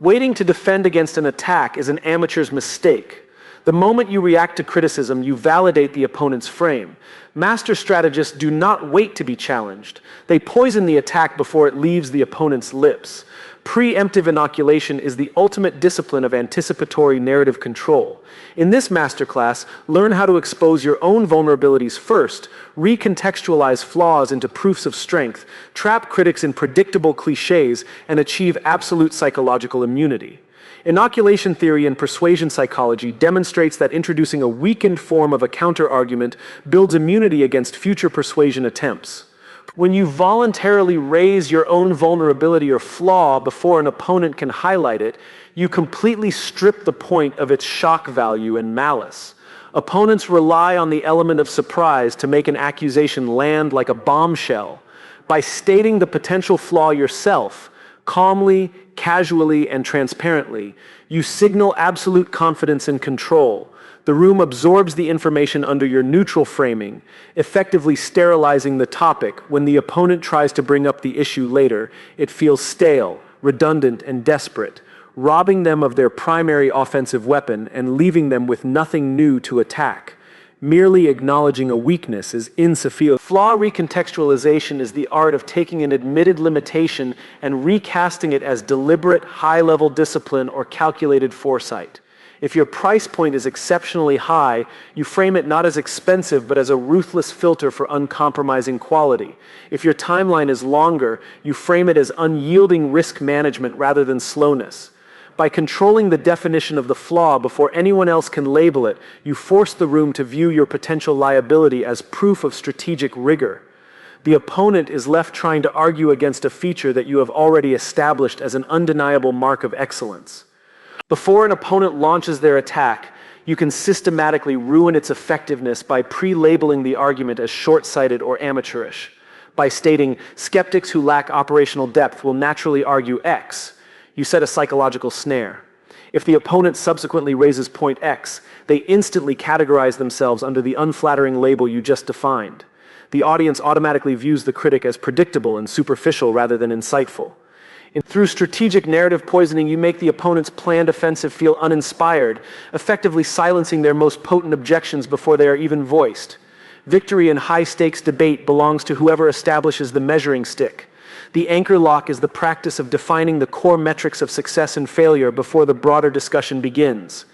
Waiting to defend against an attack is an amateur's mistake. The moment you react to criticism, you validate the opponent's frame. Master strategists do not wait to be challenged. They poison the attack before it leaves the opponent's lips. Pre-emptive inoculation is the ultimate discipline of anticipatory narrative control. In this masterclass, learn how to expose your own vulnerabilities first, recontextualize flaws into proofs of strength, trap critics in predictable clichés, and achieve absolute psychological immunity. Inoculation theory and persuasion psychology demonstrates that introducing a weakened form of a counter-argument builds immunity against future persuasion attempts. When you voluntarily raise your own vulnerability or flaw before an opponent can highlight it, you completely strip the point of its shock value and malice. Opponents rely on the element of surprise to make an accusation land like a bombshell. By stating the potential flaw yourself, calmly, casually, and transparently, you signal absolute confidence and control. The room absorbs the information under your neutral framing, effectively sterilizing the topic. When the opponent tries to bring up the issue later, it feels stale, redundant, and desperate, robbing them of their primary offensive weapon and leaving them with nothing new to attack. Merely acknowledging a weakness is insufficient. Flaw recontextualization is the art of taking an admitted limitation and recasting it as deliberate, high-level discipline or calculated foresight. If your price point is exceptionally high, you frame it not as expensive but as a ruthless filter for uncompromising quality. If your timeline is longer, you frame it as unyielding risk management rather than slowness. By controlling the definition of the flaw before anyone else can label it, you force the room to view your potential liability as proof of strategic rigor. The opponent is left trying to argue against a feature that you have already established as an undeniable mark of excellence. Before an opponent launches their attack, you can systematically ruin its effectiveness by pre-labeling the argument as short-sighted or amateurish. By stating, skeptics who lack operational depth will naturally argue X, you set a psychological snare. If the opponent subsequently raises point X, they instantly categorize themselves under the unflattering label you just defined. The audience automatically views the critic as predictable and superficial rather than insightful. Through strategic narrative poisoning, you make the opponent's planned offensive feel uninspired, effectively silencing their most potent objections before they are even voiced. Victory in high-stakes debate belongs to whoever establishes the measuring stick. The anchor lock is the practice of defining the core metrics of success and failure before the broader discussion begins.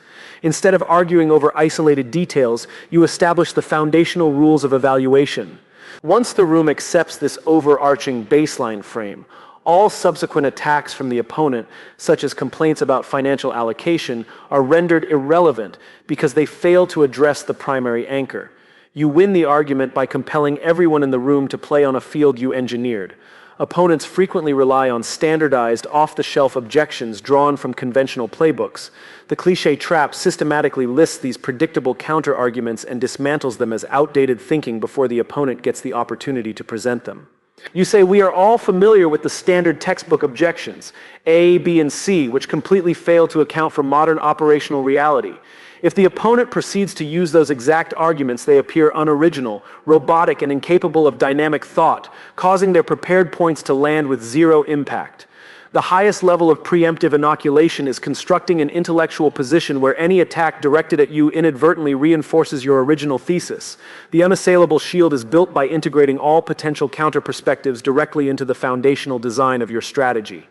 Instead of arguing over isolated details, you establish the foundational rules of evaluation. Once the room accepts this overarching baseline frame, all subsequent attacks from the opponent, such as complaints about financial allocation, are rendered irrelevant because they fail to address the primary anchor. You win the argument by compelling everyone in the room to play on a field you engineered. Opponents frequently rely on standardized, off-the-shelf objections drawn from conventional playbooks. The cliché trap systematically lists these predictable counter-arguments and dismantles them as outdated thinking before the opponent gets the opportunity to present them. You say, we are all familiar with the standard textbook objections, A, B, and C, which completely fail to account for modern operational reality. If the opponent proceeds to use those exact arguments, they appear unoriginal, robotic, and incapable of dynamic thought, causing their prepared points to land with zero impact. The highest level of preemptive inoculation is constructing an intellectual position where any attack directed at you inadvertently reinforces your original thesis. The Unassailable shield is built by integrating all potential counter-perspectives directly into the foundational design of your strategy.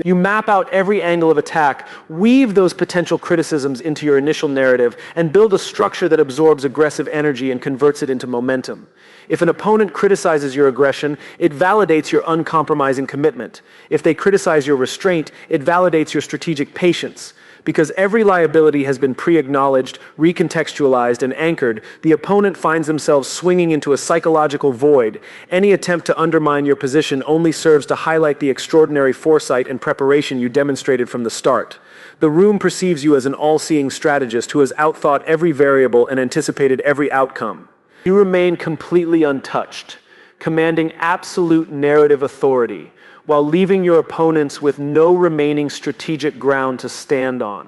You map out every angle of attack, weave those potential criticisms into your initial narrative, and build a structure that absorbs aggressive energy and converts it into momentum. If an opponent criticizes your aggression, it validates your uncompromising commitment. If they criticize your restraint, it validates your strategic patience. Because every liability has been pre-acknowledged, recontextualized, and anchored, the opponent finds themselves swinging into a psychological void. Any attempt to undermine your position only serves to highlight the extraordinary foresight and preparation you demonstrated from the start. The room perceives you as an all-seeing strategist who has outthought every variable and anticipated every outcome. You remain completely untouched, commanding absolute narrative authority, while leaving your opponents with no remaining strategic ground to stand on.